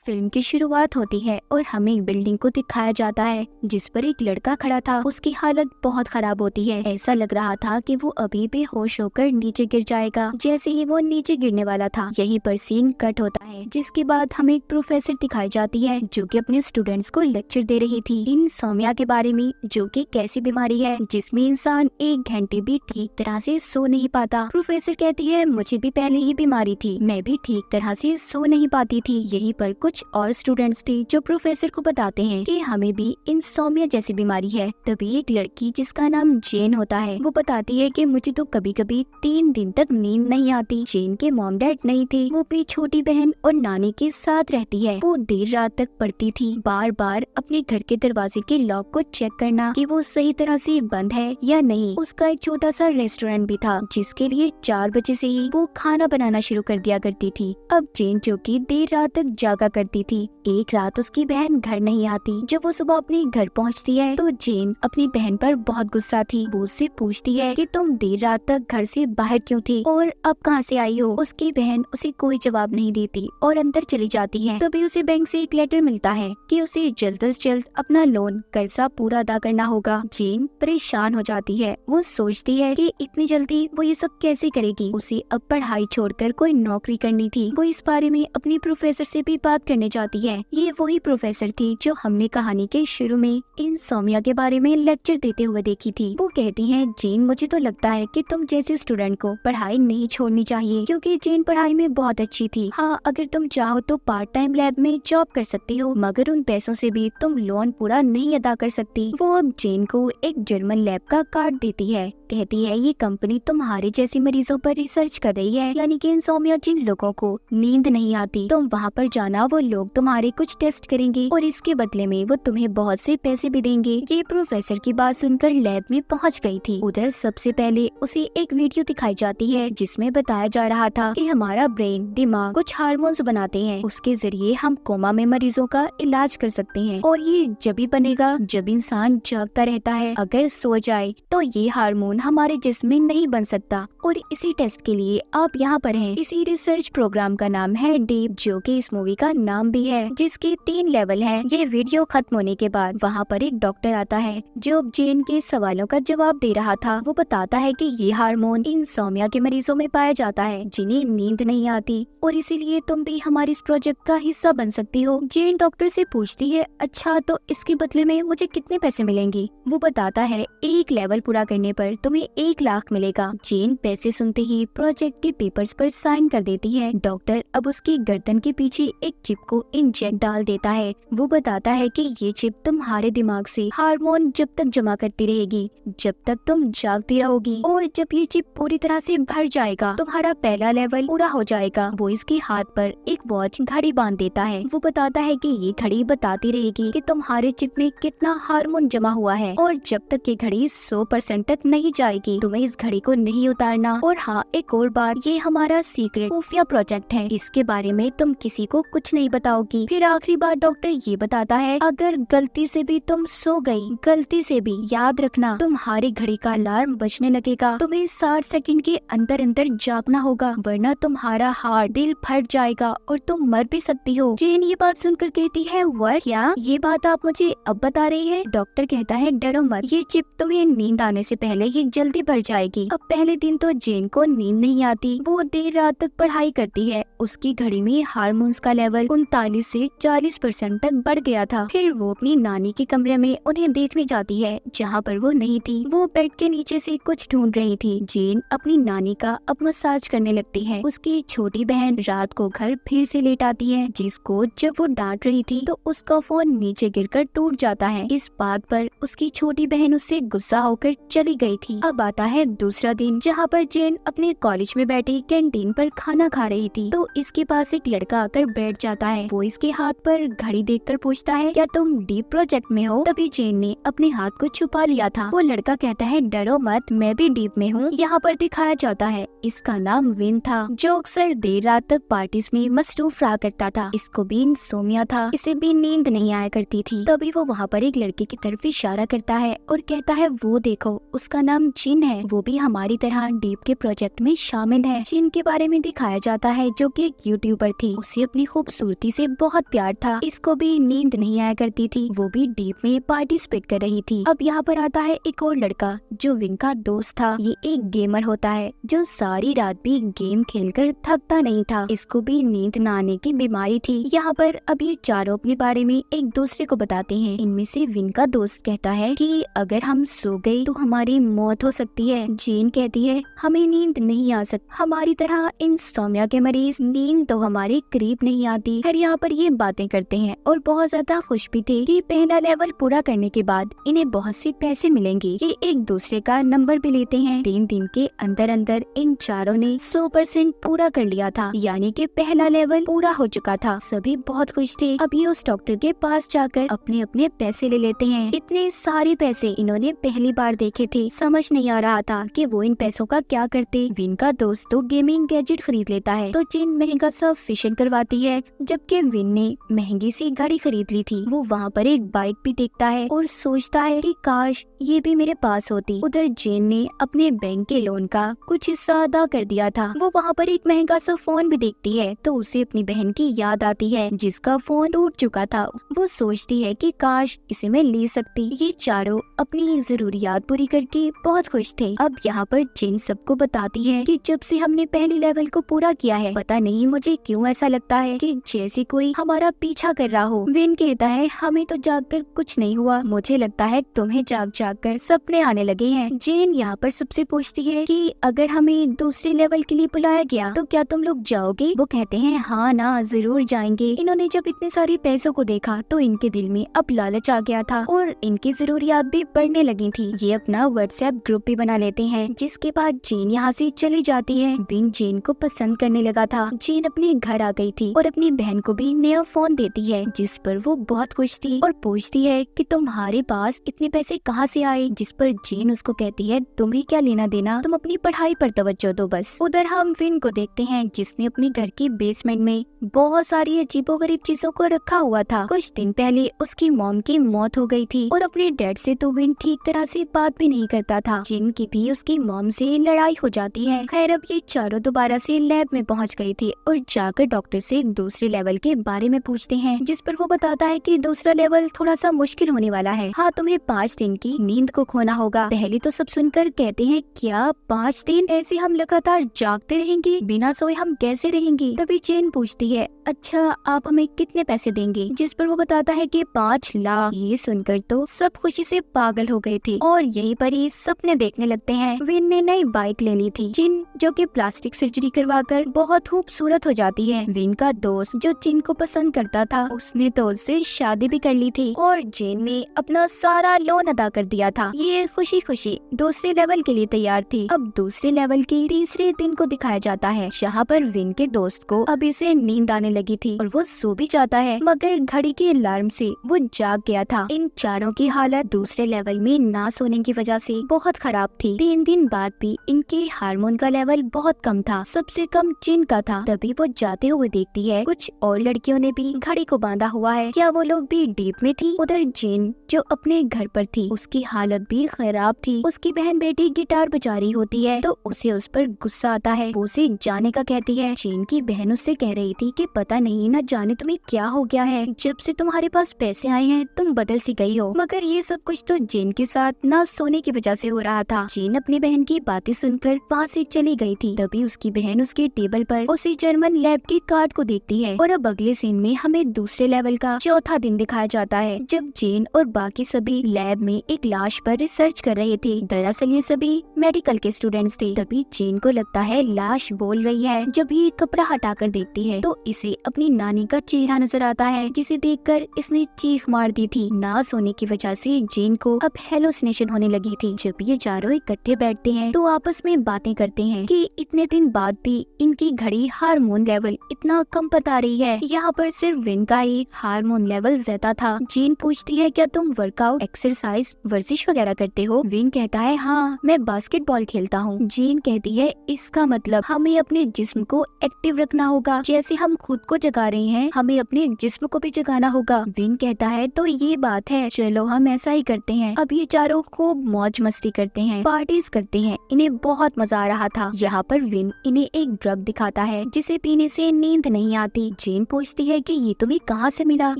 Film की शुरुआत होती है और हमें एक बिल्डिंग को दिखाया जाता है जिस पर एक लड़का खड़ा था। उसकी हालत बहुत खराब होती है। ऐसा लग रहा था कि वो अभी बेहोश होकर नीचे गिर जाएगा। जैसे ही वो नीचे गिरने वाला था, यहीं पर सीन कट होता है, जिसके बाद हमें एक प्रोफेसर दिखाई जाती है जो कि अपने स्टूडेंट्स को लेक्चर दे रही थी इंसोम्निया के बारे में, जो कि कैसी बीमारी है जिसमें इंसान 1 घंटे भी ठीक तरह से सो नहीं पाता। प्रोफेसर कहती है, मुझे भी पहले ये बीमारी थी, मैं भी ठीक तरह से सो नहीं पाती थी। यहीं पर कुछ और स्टूडेंट्स थे जो प्रोफेसर को बताते हैं कि हमें भी इंसोम्निया जैसी बीमारी है। तभी एक लड़की जिसका नाम जेन होता है, वो बताती है कि मुझे तो कभी कभी 3 दिन तक नींद नहीं आती। जेन के मॉम डैड नहीं थे, वो अपनी छोटी बहन और नानी के साथ रहती है। वो देर रात तक पढ़ती थी, बार बार अपने घर के दरवाजे के लॉक को चेक करना कि वो सही तरह से बंद है या नहीं। उसका एक छोटा सा रेस्टोरेंट भी था जिसके लिए 4 बजे से ही वो खाना बनाना शुरू कर दिया करती थी। अब जेन जो कि देर रात तक जागा करती थी, एक रात उसकी बहन घर नहीं आती। जब वो सुबह अपने घर पहुंचती है तो जेन अपनी बहन पर बहुत गुस्सा थी। वो उससे पूछती है कि तुम देर रात तक घर से बाहर क्यों थी और अब कहां से आई हो। उसकी बहन उसे कोई जवाब नहीं देती और अंदर चली जाती है। तभी उसे बैंक से एक लेटर मिलता है कि उसे जल्द से जल्द अपना लोन कर्जा पूरा अदा करना होगा। जेन परेशान हो जाती है। वो सोचती है कि इतनी जल्दी वो ये सब कैसे करेगी। उसे अब पढ़ाई छोड़कर कोई नौकरी करनी थी। वो इस बारे में अपनी प्रोफेसर से भी बात करने जाती है। ये वही प्रोफेसर थी जो हमने कहानी के शुरू में इंसोम्निया के बारे में लेक्चर देते हुए देखी थी। वो कहती है, जेन मुझे तो लगता है कि तुम जैसे स्टूडेंट को पढ़ाई नहीं छोड़नी चाहिए, क्योंकि जेन पढ़ाई में बहुत अच्छी थी। हाँ, अगर तुम चाहो तो पार्ट टाइम लैब में जॉब कर सकती हो, मगर उन पैसों से भी तुम लोन पूरा नहीं अदा कर सकती। वो अब जेन को एक जर्मन लैब का कार्ड देती है। कहती है, ये कंपनी तुम्हारे जैसे मरीजों पर रिसर्च कर रही है, यानी कि इंसोम्निया जिन लोगों को नींद नहीं आती, तुम वहाँ पर जाना, वो लोग तुम्हारे कुछ टेस्ट करेंगे और इसके बदले में वो तुम्हें बहुत से पैसे भी देंगे। ये प्रोफेसर की बात सुनकर लैब में पहुँच गई थी। उधर सबसे पहले उसे एक वीडियो दिखाई जाती है जिसमें बताया जा रहा था कि हमारा ब्रेन, दिमाग कुछ हार्मोन्स बनाते हैं, उसके जरिए हम कोमा में मरीजों का इलाज कर सकते हैं और ये जब भी बनेगा जब इंसान जागता रहता है। अगर सो जाए तो ये हार्मोन हमारे जिस्म में नहीं बन सकता और इसी टेस्ट के लिए आप यहाँ पर हैं। इसी रिसर्च प्रोग्राम का नाम है डीप, जो कि इस मूवी का नाम भी है, जिसके 3 लेवल हैं। ये वीडियो खत्म होने के बाद वहाँ पर एक डॉक्टर आता है जो जेन के सवालों का जवाब दे रहा था। वो बताता है कि ये हार्मोन इंसोम्निया के मरीजों में पाया जाता है जिन्हें नींद नहीं आती और इसीलिए तुम भी हमारे इस प्रोजेक्ट का हिस्सा बन सकती हो। जेन डॉक्टर से पूछती है, अच्छा तो इसके बदले में मुझे कितने पैसे मिलेंगे। वो बताता है, 1 लेवल पूरा करने पर तुम्हें 1 लाख मिलेगा। जेन पैसे सुनते ही प्रोजेक्ट के पेपर्स पर साइन कर देती है। डॉक्टर अब उसकी गर्दन के पीछे एक चिप को इंजेक्ट डाल देता है। वो बताता है कि ये चिप तुम्हारे दिमाग से हार्मोन जब तक जमा करती रहेगी जब तक तुम जागती रहोगी, और जब ये चिप पूरी तरह से भर जाएगा तुम्हारा पहला लेवल पूरा हो जाएगा। वो इसके हाथ पर एक वॉच घड़ी बांध देता है। वो बताता है कि ये घड़ी बताती रहेगी कि तुम्हारे चिप में कितना हार्मोन जमा हुआ है, और जब तक ये घड़ी 100% तक नहीं जाएगी तुम्हें इस घड़ी को नहीं उतारना। और हाँ, एक और बात, ये हमारा सीक्रेट खुफिया प्रोजेक्ट है, इसके बारे में तुम किसी को कुछ नहीं बताओगी। फिर आखिरी बार डॉक्टर ये बताता है, अगर गलती से भी तुम सो गई, गलती से भी, याद रखना तुम्हारी घड़ी का अलार्म बजने लगेगा। तुम्हें 60 सेकंड के अंदर अंदर जागना होगा, वरना तुम्हारा हार्ट, दिल फट जाएगा और तुम मर भी सकती हो। जेन ये बात सुनकर कहती है, व्हाट, क्या ये बात आप मुझे अब बता रही है। डॉक्टर कहता है, डरो मत, ये चिप तुम्हें नींद आने से पहले ये जल्दी भर जाएगी। अब पहले दिन तो जेन को नींद नहीं आती, वो देर रात तक पढ़ाई करती है। उसकी घड़ी में हार्मोन्स का लेवल 39 से 40% तक बढ़ गया था। फिर वो अपनी नानी के कमरे में उन्हें देखने जाती है जहाँ पर वो नहीं थी। वो बेड के नीचे से कुछ ढूंढ रही थी। जेन अपनी नानी का अब मसाज करने लगती है। उसकी छोटी बहन रात को घर फिर से लेट आती है, जिसको जब वो डांट रही थी तो उसका फोन नीचे गिरकर टूट जाता है। इस बात पर उसकी छोटी बहन उससे गुस्सा होकर चली गई थी। अब आता है दूसरा दिन, जहाँ पर जेन अपने कॉलेज में बैठी कैंटीन पर खाना खा रही थी तो इसके पास एक लड़का आकर बैठ जाता है। वो इसके हाथ पर घड़ी देखकर पूछता है, क्या तुम डीप प्रोजेक्ट में हो। तभी जेन ने अपने हाथ को छुपा लिया था। वो लड़का कहता है, डरो मत, मैं भी डीप में हूँ। यहाँ पर दिखाया जाता है इसका नाम विन था, जो अक्सर देर रात तक पार्टीज में मसरूफ रहा करता था। इसको भी इंसोम्निया था, इसे भी नींद नहीं आया करती थी। तभी वो वहाँ पर एक लड़के की तरफ इशारा करता है और कहता है, वो देखो, उसका नाम जिन है, वो भी हमारी तरह डीप के प्रोजेक्ट में शामिल है। जिन के बारे में दिखाया जाता है जो कि एक यूट्यूबर थी। उसे अपनी खूबसूरती खूबसूरती से बहुत प्यार था, इसको भी नींद नहीं आया करती थी, वो भी डीप में पार्टिसिपेट कर रही थी। अब यहाँ पर आता है एक और लड़का जो विन का दोस्त था। ये एक गेमर होता है जो सारी रात भी गेम खेलकर थकता नहीं था, इसको भी नींद न आने की बीमारी थी। यहाँ पर अब ये चारों अपने बारे में एक दूसरे को बताते हैं। इनमें से विन का दोस्त कहता है कि अगर हम सो गए तो हमारी मौत हो सकती है। जेन कहती है हमें नींद नहीं आ सकती, हमारी तरह इंसोम्निया के मरीज नींद तो हमारे करीब नहीं आती। फिर यहाँ पर ये बातें करते हैं और बहुत ज्यादा खुश भी थे कि पहला लेवल पूरा करने के बाद इन्हें बहुत से पैसे मिलेंगे। ये एक दूसरे का नंबर भी लेते हैं। 3 दिन के अंदर अंदर इन चारों ने 100% पूरा कर लिया था, यानी कि पहला लेवल पूरा हो चुका था। सभी बहुत खुश थे। अभी उस डॉक्टर के पास जाकर अपने अपने पैसे ले लेते हैं। इतने सारे पैसे इन्होंने पहली बार देखे थे, समझ नहीं आ रहा था कि वो इन पैसों का क्या करते। विन का दोस्त तो गेमिंग गैजेट खरीद लेता है तो जिन महंगा सा फिशिंग करवाती है, जबकि विन ने महंगी सी घड़ी खरीद ली थी। वो वहाँ पर एक बाइक भी देखता है और सोचता है कि काश ये भी मेरे पास होती। उधर जेन ने अपने बैंक के लोन का कुछ हिस्सा अदा कर दिया था। वो वहाँ पर एक महंगा सा फोन भी देखती है तो उसे अपनी बहन की याद आती है जिसका फोन टूट चुका था। वो सोचती है कि काश इसे मैं ले सकती। ये चारों अपनी जरूरियात पूरी करके बहुत खुश थे। अब यहाँ पर जेन सबको बताती है कि जब से हमने पहले लेवल को पूरा किया है, पता नहीं मुझे क्यों ऐसा लगता है कि जैसे कोई हमारा पीछा कर रहा हो। विन कहता है हमें तो जागकर कुछ नहीं हुआ, मुझे लगता है तुम्हें जाग जाग कर सपने आने लगे हैं। जेन यहाँ पर सबसे पूछती है कि अगर हमें दूसरे लेवल के लिए बुलाया गया तो क्या तुम लोग जाओगे? वो कहते हैं हाँ ना, जरूर जाएंगे। इन्होंने जब इतने सारे पैसों को देखा तो इनके दिल में अब लालच आ गया था और इनकी जरूरियात भी बढ़ने लगी थी। ये अपना व्हाट्सएप ग्रुप भी बना लेते हैं। जिसके बाद जेन यहाँ से चली जाती है। विन जेन को पसंद करने लगा था। जेन अपने घर आ गई थी और अपनी बहन को भी नया फोन देती है, जिस पर वो बहुत खुश थी और पूछती है कि तुम्हारे पास इतने पैसे कहाँ से आए? जिस पर जेन उसको कहती है तुम्हें क्या लेना देना, तुम अपनी पढ़ाई पर तवज्जो दो बस। उधर हम विन को देखते हैं जिसने अपने घर की बेसमेंट में बहुत सारी अजीबोगरीब चीजों को रखा हुआ था। कुछ दिन पहले उसकी मॉम की मौत हो गई थी और अपने डैड से तो विन ठीक तरह से बात भी नहीं करता था। जेन की भी उसकी मॉम से लड़ाई हो जाती है। खैर अब ये चारों दोबारा से लैब में पहुंच गई थी और जाकर डॉक्टर से दूसरे लेवल के बारे में पूछते हैं, जिस पर वो बताता है कि दूसरा लेवल थोड़ा सा मुश्किल होने वाला है। हाँ, तुम्हें 5 दिन की नींद को खोना होगा। पहले तो सब सुनकर कहते हैं क्या 5 दिन ऐसे हम लगातार जागते रहेंगे, बिना सोए हम कैसे रहेंगे? तभी जेन पूछती है अच्छा आप हमें कितने पैसे देंगे? जिस पर वो बताता है कि 5 लाख। ये सुनकर तो सब खुशी से पागल हो गए थे और यहीं पर ही सपने देखने लगते हैं। विन ने नई बाइक ले ली थी जिन जो कि प्लास्टिक सर्जरी करवाकर बहुत खूबसूरत हो जाती है। विन का दोस्त जो जिन को पसंद करता था उसने तो उससे शादी भी कर ली थी और जेन ने अपना सारा लोन अदा कर दिया था। ये खुशी खुशी दूसरे लेवल के लिए तैयार थी। अब दूसरे लेवल के तीसरे दिन को दिखाया जाता है, जहाँ पर विन के दोस्त को अभी से नींद आने लगी थी और वो सो भी जाता है, मगर घड़ी के अलार्म से वो जाग गया था। इन चारों की हालत दूसरे लेवल में ना सोने की वजह से बहुत खराब थी। 3 दिन बाद भी इनके हार्मोन का लेवल बहुत कम था, सबसे कम जिन का था। तभी वो जाते हुए देखती है कुछ और लड़कियों ने भी घड़ी को बांधा हुआ है, क्या वो लोग भी डीप में थी? उधर जिन जो अपने घर पर थी उसकी हालत भी खराब थी। उसकी बहन बेटी गिटार बजा रही होती है तो उसे उस पर गुस्सा आता है। वो उसे जाने का कहती है। जिन की बहन उससे कह रही थी कि पता नहीं ना जाने तुम्हें क्या हो गया है, जब से तुम्हारे पास पैसे आए हैं तुम बदल सी गई हो। मगर ये सब कुछ तो जिन के साथ ना सोने की वजह से हो रहा था। जिन अपनी बहन की बातें सुनकर वहाँ से चली गई थी। तभी उसकी बहन उसके टेबल पर उसी जर्मन लैब की कार्ड को देखती है और अब अगले सीन में हमें दूसरे लेवल का चौथा दिन दिखाया जाता है, जब जेन और बाकी सभी लैब में एक लाश पर रिसर्च कर रहे थे। दरअसल ये सभी मेडिकल के स्टूडेंट्स थे। तभी जेन को लगता है लाश बोल रही है। जब ये कपड़ा हटाकर देखती है तो इसे अपनी नानी का चेहरा नजर आता है, जिसे देखकर इसने चीख मार दी थी। ना सोने की वजह से जेन को अब हेलुसिनेशन होने लगी थी। जब ये चारों इकट्ठे बैठते हैं तो आपस में बातें करते हैं कि इतने दिन बाद भी इनकी घड़ी हार्मोन लेवल इतना कम बता रही है। यहाँ पर सिर्फ विन का ही हार्मोन लेवल ज्यादा था। जेन पूछती है क्या तुम वर्कआउट, एक्सरसाइज, वर्जिश वगैरह करते हो? विन कहता है हाँ, मैं बास्केटबॉल खेलता हूँ। जेन कहती है इसका मतलब हमें अपने जिस्म को एक्टिव रखना होगा, जैसे हम खुद को जगा रहे हैं हमें अपने जिस्म को भी जगाना होगा। विन कहता है तो ये बात है, चलो हम ऐसा ही करते हैं। अब ये चारों खूब मौज मस्ती करते हैं, पार्टीज करते हैं, इन्हें बहुत मजा आ रहा था। यहाँ पर विन इन्हें एक ड्रग दिखाता है जिसे पीने से नींद नहीं आती। जेन पूछती है कि ये तुम्हें कहाँ से मिला,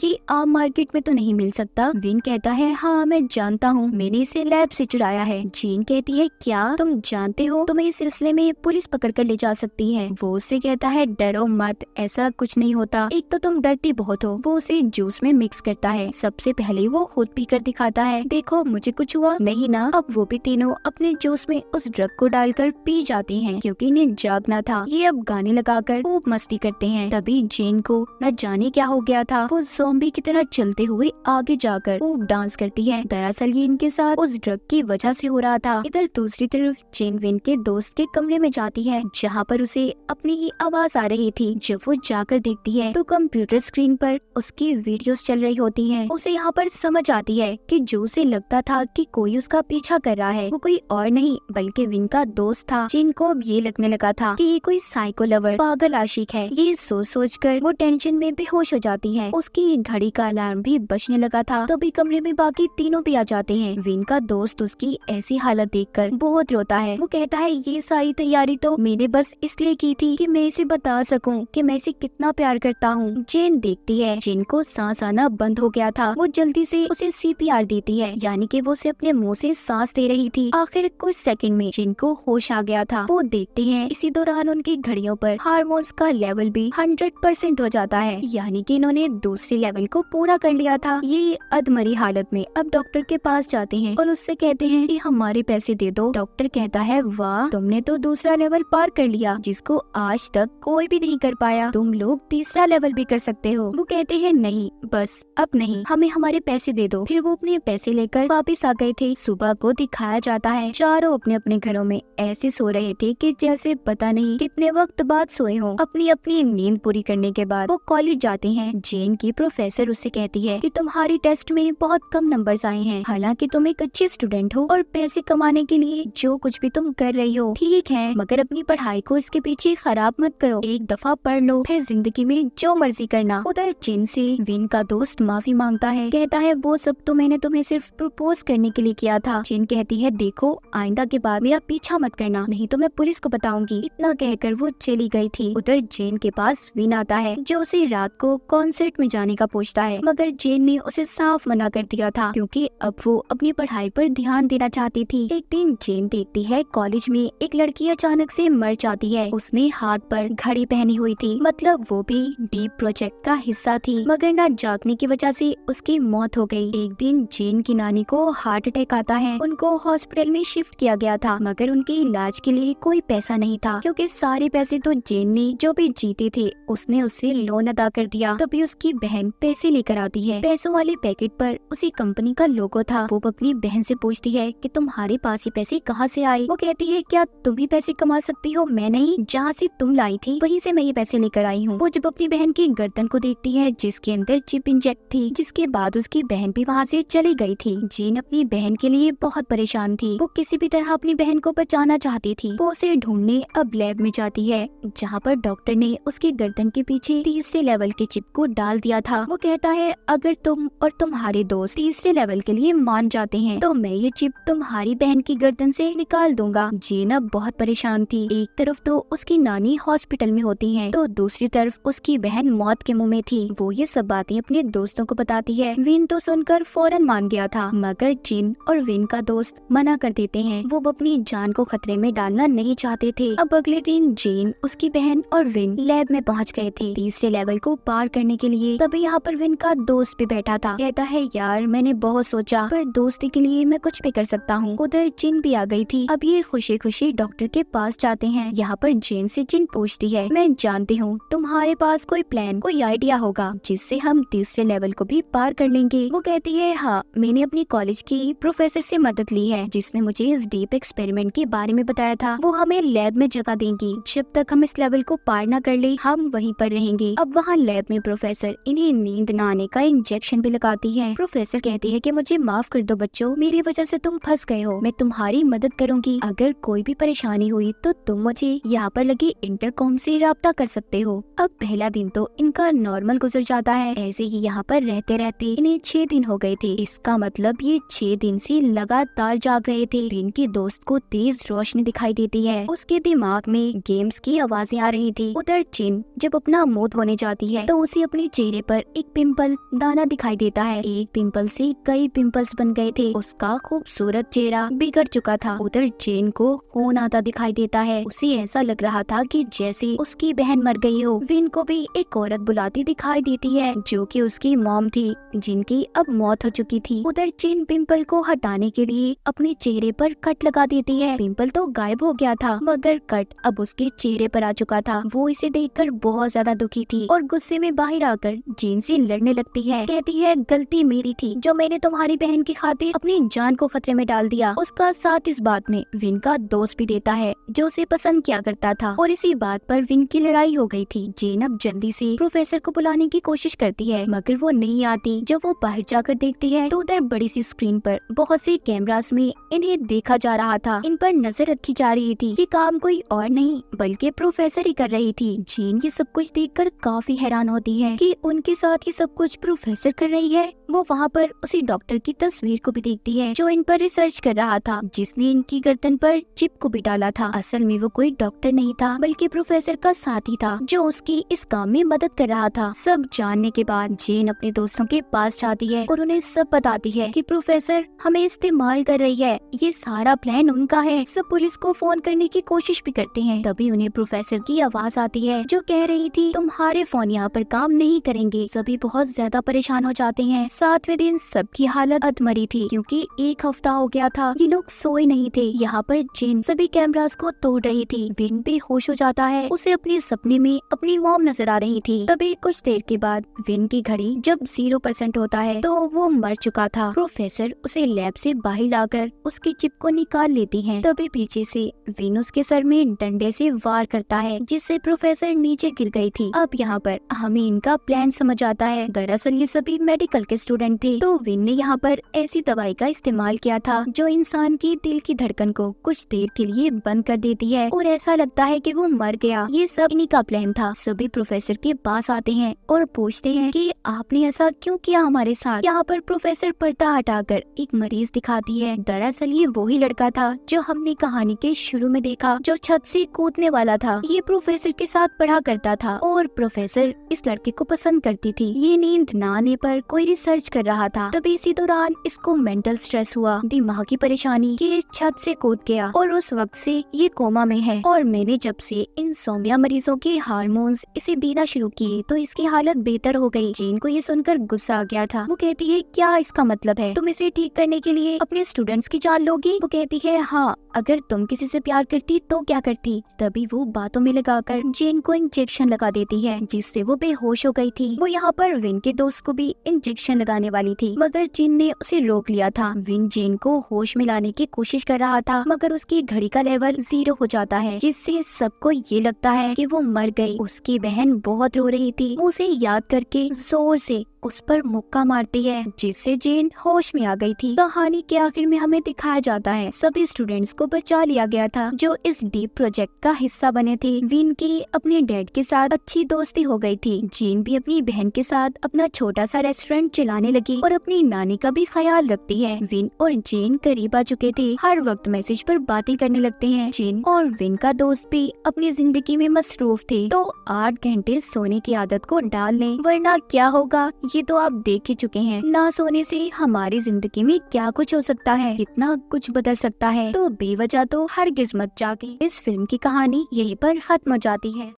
ये आम मार्केट में तो नहीं मिल सकता। विन कहता है हाँ मैं जानता हूँ, मैंने इसे लैब से चुराया है। जेन कहती है क्या तुम जानते हो, तुम्हें इस सिलसिले में पुलिस पकड़ कर ले जा सकती है। वो उससे कहता है डरो मत, ऐसा कुछ नहीं होता, एक तो तुम डरती बहुत हो। वो उसे जूस में मिक्स करता है। सबसे पहले वो खुद पीकर दिखाता है, देखो मुझे कुछ हुआ नहीं ना। अब वो भी तीनों अपने जूस में उस ड्रग को डालकर पी जाते हैं क्योंकि इन्हें जागना था। ये अब गाने लगाकर खूब मस्ती करते हैं। तभी जेन को न जाने क्या हो गया था, वो ज़ॉम्बी की तरह चलते हुए आगे जाकर खूब डांस करती है। दरअसल ये इनके साथ उस ड्रग की वजह से हो रहा था। इधर दूसरी तरफ जेन विन के दोस्त के कमरे में जाती है जहाँ पर उसे अपनी ही आवाज आ रही थी। जब वो जाकर देखती है तो कंप्यूटर स्क्रीन पर उसकी वीडियोस चल रही होती हैं। उसे यहाँ पर समझ आती है कि जो उसे लगता था कि कोई उसका पीछा कर रहा है वो कोई और नहीं बल्कि विन का दोस्त था। जिनको अब ये लगने लगा था कि ये कोई साइको लवर पागल आशिक है। ये सोच कर वो टेंशन में बेहोश हो जाती है। उसकी घड़ी का अलार्म भी बजने लगा था। तभी कमरे में बाकी तीनों भी आ जाते हैं। विन का दोस्त उसकी ऐसी हालत देखकर बहुत रोता है। वो कहता है ये सारी तैयारी तो मैंने बस इसलिए की थी कि मैं इसे बता सकूं कि मैं इसे कितना प्यार करता हूँ। जेन देखती है जेन को सांस आना बंद हो गया था। वो जल्दी से उसे CPR देती है, यानी कि वो उसे अपने मुंह से सांस दे रही थी। आखिर कुछ सेकंड में जेन को होश आ गया था। वो देखते हैं इसी दौरान उनकी घड़ियों पर हार्मोन्स का लेवल भी 100% हो जाता है, यानी कि इन्होंने दूसरे लेवल को पूरा कर लिया था। ये अधमरी हालत में अब डॉक्टर के पास जाते हैं और उससे कहते हैं कि हमारे पैसे दे दो। डॉक्टर कहता है वाह तुमने तो दूसरा लेवल पार कर लिया जिसको आज तक कोई भी नहीं कर पाया, तुम लोग तीसरा लेवल भी कर सकते हो। वो कहते हैं नहीं बस अब नहीं, हमें हमारे पैसे दे दो। फिर वो अपने पैसे लेकर वापस आ गए थे। सुबह को दिखाया जाता है चारों अपने अपने घरों में ऐसे सो रहे थे कि जैसे पता नहीं कितने वक्त बाद सोए हों। अपनी अपनी नींद पूरी करने के बाद वो कॉलेज जाते हैं। जेन की प्रोफेसर उससे कहती है कि तुम्हारी टेस्ट में बहुत कम नंबर्स आए हैं, हालांकि तुम एक अच्छी स्टूडेंट हो और पैसे कमाने के लिए जो कुछ भी तुम कर रही हो ठीक है, मगर अपनी पढ़ाई को इसके पीछे खराब मत करो। एक दफा पढ़ लो फिर जिंदगी में जो मर्जी करना। उधर जेन से विन का दोस्त माफी मांगता है, कहता है वो सब तो मैंने तुम्हें सिर्फ प्रपोज करने के लिए किया था। जेन कहती है देखो आइंदा के बाद मेरा पीछा मत करना, नहीं तो मैं पुलिस को बताऊंगी। इतना कहकर वो चली गई थी। उधर जेन के पास विन आता है जो उसे रात को कॉन्सर्ट में जाने का पूछता है, मगर जेन ने उसे साफ मना कर दिया था क्योंकि अब वो अपनी पढ़ाई पर ध्यान देना चाहती थी। एक दिन जेन देखती है कॉलेज में एक लड़की अचानक से मर जाती है। उसने हाथ पर घड़ी पहनी हुई थी, मतलब वो भी डीप प्रोजेक्ट का हिस्सा थी, मगर न जागने की वजह से उसकी मौत हो गई। एक दिन जेन की नानी को हार्ट अटैक आता है। उनको हॉस्पिटल में शिफ्ट किया गया था, मगर उनके इलाज के लिए कोई पैसा नहीं था क्योंकि सारे पैसे तो जेन ने जो भी जीते थे उसने उससे लोन अदा कर दिया। तभी उसकी बहन पैसे लेकर आती है। पैसों वाले पैकेट पर उसी कंपनी का लोगो था। वो अपनी बहन से पूछती है कि तुम्हारे पास ये पैसे कहाँ से आए। वो कहती है क्या तुम भी पैसे कमा सकती हो? मैं नहीं, जहाँ से तुम लाई थी वहीं से मैं ये पैसे लेकर आई हूँ। वो जब अपनी बहन की गर्दन को देखती है जिसके अंदर चिप इंजेक्ट थी, जिसके बाद उसकी बहन भी वहाँ से चली गई थी। जेन अपनी बहन के लिए बहुत परेशान थी। वो किसी भी तरह अपनी बहन को बचाना चाहती थी। वो उसे ढूंढने अब लैब में जाती है जहाँ पर डॉक्टर ने उसकी गर्दन के पीछे तीसरे लेवल के चिप को डाल दिया था। वो कहता है अगर तुम और तुम्हारे दोस्त तीसरे लेवल के लिए मान जाते हैं तो मैं ये चिप तुम्हारी बहन की गर्दन से निकाल दूंगा। जेन अब बहुत परेशान थी। एक तरफ तो उसकी नानी हॉस्पिटल में होती है तो दूसरी तरफ उसकी बहन मौत के मुंह में थी। वो ये सब बातें अपने दोस्तों को बताती है। विन तो सुनकर फौरन मान गया था, मगर जेन और विन का दोस्त मना कर देते हैं। वो अपनी जान को खतरे में डालना नहीं चाहते थे। अब अगले दिन जेन, उसकी बहन और विन लैब में पहुंच गए थे तीसरे लेवल को पार करने के लिए। तभी यहाँ पर विन का दोस्त भी बैठा था। कहता है यार मैंने बहुत सोचा पर दोस्ती के लिए मैं कुछ भी कर सकता हूँ। उधर जिन भी आ गई थी। अब ये खुशी खुशी डॉक्टर के पास जाते हैं। यहाँ पर जेन से जिन पूछती है मैं जानती हूँ तुम्हारे पास कोई प्लान, कोई आइडिया होगा जिससे हम तीसरे लेवल को भी पार कर लेंगे। वो कहती है हाँ, मैंने अपनी कॉलेज की प्रोफेसर से मदद ली है जिसने मुझे इस डीप एक्सपेरिमेंट के बारे में बताया था। वो हमें लैब में जगह देंगी, जब तक हम इस लेवल को पार न कर ले हम वहीं पर रहेंगे। अब वहाँ लैब में प्रोफेसर इन्हें नींद न आने का इंजेक्शन भी लगाती है। प्रोफेसर कहती है कि मुझे माफ कर दो बच्चों, मेरी वजह से तुम फंस गए हो, मैं तुम्हारी मदद करूंगी। अगर कोई भी परेशानी हुई तो तुम मुझे यहाँ पर लगी इंटरकॉम से राब्ता कर सकते हो। अब पहला दिन तो इनका नॉर्मल गुजर जाता है। ऐसे ही यहाँ पर रहते रहते इन्हें 6 दिन हो गए थे। इसका मतलब ये 6 दिन से लगातार जाग रहे थे। इनके दोस्त को तेज रोशनी दिखाई देती है। उसके दिमाग में गेम्स की आवाजें आ रही थी। उधर चिन जब अपना अपना मुंह धोने जाती है तो उसे अपने चेहरे पर एक पिंपल दाना दिखाई देता है। एक पिंपल से कई पिंपल्स बन गए थे। उसका खूबसूरत चेहरा बिगड़ चुका था। उधर जेन को खून आता दिखाई देता है। उसे ऐसा लग रहा था कि जैसे उसकी बहन मर गई हो। विन को भी एक औरत बुलाती दिखाई देती है जो कि उसकी मॉम थी, जिनकी अब मौत हो चुकी थी। उधर जेन पिंपल को हटाने के लिए अपने चेहरे पर कट लगा देती है। पिंपल तो गायब हो गया था मगर कट अब उसके चेहरे पर आ चुका था। वो इसे देखकर बहुत ज्यादा दुखी थी और गुस्से में बाहर आकर जेन से लड़ने लगती है। कहती है गलती मेरी थी जो मैंने तुम्हारी बहन की खातिर अपनी जान को खतरे में डाल दिया। उसका साथ इस बात में विन का दोस्त भी देता है जो उसे पसंद किया करता था और इसी बात पर विन की लड़ाई हो गई थी। जेन अब जल्दी से प्रोफेसर को बुलाने की कोशिश करती है मगर वो नहीं आती। जब वो बाहर जाकर देखती है तो उधर बड़ी सी स्क्रीन पर बहुत सी कैमरास में इन्हें देखा जा रहा था। इन पर नजर रखी जा रही थी। ये काम कोई और नहीं बल्कि प्रोफेसर ही कर रही थी। जेन ये सब कुछ देखकर काफी हैरान होती है कि उनके साथ ये सब कुछ प्रोफेसर कर रही है। वो वहाँ पर उसी डॉक्टर की तस्वीर को भी देखती है जो इन पर रिसर्च कर रहा था, जिसने इनकी गर्दन पर चिप को भी डाला था। असल में वो कोई डॉक्टर नहीं था बल्कि प्रोफेसर का साथी था जो उसकी इस काम में मदद कर रहा था। सब जानने के बाद जेन अपने दोस्तों के पास जाती है और उन्हें सब बताती है कि प्रोफेसर हमें इस्तेमाल कर रही है। ये सारा प्लान उनका है। सब पुलिस को फोन करने की कोशिश भी करते हैं। तभी उन्हें प्रोफेसर की आवाज आती है जो कह रही थी तुम्हारे फोन यहाँ पर काम नहीं करेंगे। सभी बहुत ज्यादा परेशान हो जाते हैं। 7वें दिन सबकी हालत अधमरी थी क्योंकि एक हफ्ता हो गया था। ये लोग सोए नहीं थे। यहाँ पर जेन सभी कैमरास को तोड़ रही थी। विन बेहोश हो जाता है। उसे अपने सपने में अपनी मॉम नजर आ रही थी। तभी कुछ देर के बाद विन की घड़ी जब 0% होता है तो वो मर चुका था। प्रोफेसर उसे लैब से बाहर लाकर उसकी चिप को निकाल लेती है। तभी पीछे से विन उसके सर में डंडे से वार करता है जिससे प्रोफेसर नीचे गिर गई थी। अब यहाँ पर हमें इनका प्लान समझ आता है। दरअसल ये सभी मेडिकल के स्टूडेंट थे तो विन ने यहाँ पर ऐसी दवाई का इस्तेमाल किया था जो इंसान की दिल की धड़कन को कुछ देर के लिए बंद कर देती है और ऐसा लगता है कि वो मर गया। ये सब इन्हीं का प्लान था। सभी प्रोफेसर के पास आते हैं और पूछते हैं कि आपने ऐसा क्यों किया हमारे साथ। यहाँ पर प्रोफेसर पर्दा हटाकर एक मरीज दिखाती है। दरअसल ये वही लड़का था जो हमने कहानी के शुरू में देखा जो छत से कूदने वाला था। ये प्रोफेसर के साथ पढ़ा करता था और प्रोफेसर इस लड़के को पसंद करती थी। ये नींद न आने पर कोई रिसर्च कर रहा था। तभी इसी दौरान इसको मेंटल स्ट्रेस हुआ, दिमाग की परेशानी कि ये छत से कूद गया और उस वक्त से ये कोमा में है। और मैंने जब से इंसोम्निया मरीजों के हार्मोन्स इसे देना शुरू किए तो इसकी हालत बेहतर हो गई। जेन को ये सुनकर गुस्सा आ गया था। वो कहती है क्या इसका मतलब है तुम इसे ठीक करने के लिए अपने स्टूडेंट्स की जान लोगी। वो कहती है हाँ, अगर तुम किसी से प्यार करती तो क्या करती। तभी वो बातों में लगाकर जेन को इंजेक्शन लगा देती है जिससे वो बेहोश हो गई थी। वो यहाँ पर विन के दोस्त को भी इंजेक्शन लगाने वाली थी मगर जेन ने उसे रोक लिया था। विन जेन को होश में लाने की कोशिश कर रहा था मगर उसकी घड़ी का लेवल 0 हो जाता है जिससे सबको ये लगता है कि वो मर गई। उसकी बहन बहुत रो रही थी। वो उसे याद करके जोर से उस पर मुक्का मारती है जिससे जेन होश में आ गई थी। कहानी के आखिर में हमें दिखाया जाता है सभी स्टूडेंट्स को बचा लिया गया था जो इस डीप प्रोजेक्ट का हिस्सा बने थे। विन की अपने डैड के साथ अच्छी दोस्ती हो गई थी। जेन भी अपनी बहन के साथ अपना छोटा सा रेस्टोरेंट चलाने लगी और अपनी नानी का भी ख्याल रखती है। विन और जेन करीब आ चुके थे। हर वक्त मैसेज पर बातें करने लगते हैं। जेन और विन का दोस्त भी अपनी जिंदगी में मसरूफ थे तो 8 घंटे सोने की आदत को डाल लें वरना क्या होगा ये तो आप देख ही चुके हैं। ना सोने से हमारी जिंदगी में क्या कुछ हो सकता है, इतना कुछ बदल सकता है। तो बेवजह तो हरगिज मत जागे। इस फिल्म की कहानी यहीं पर खत्म हो जाती है।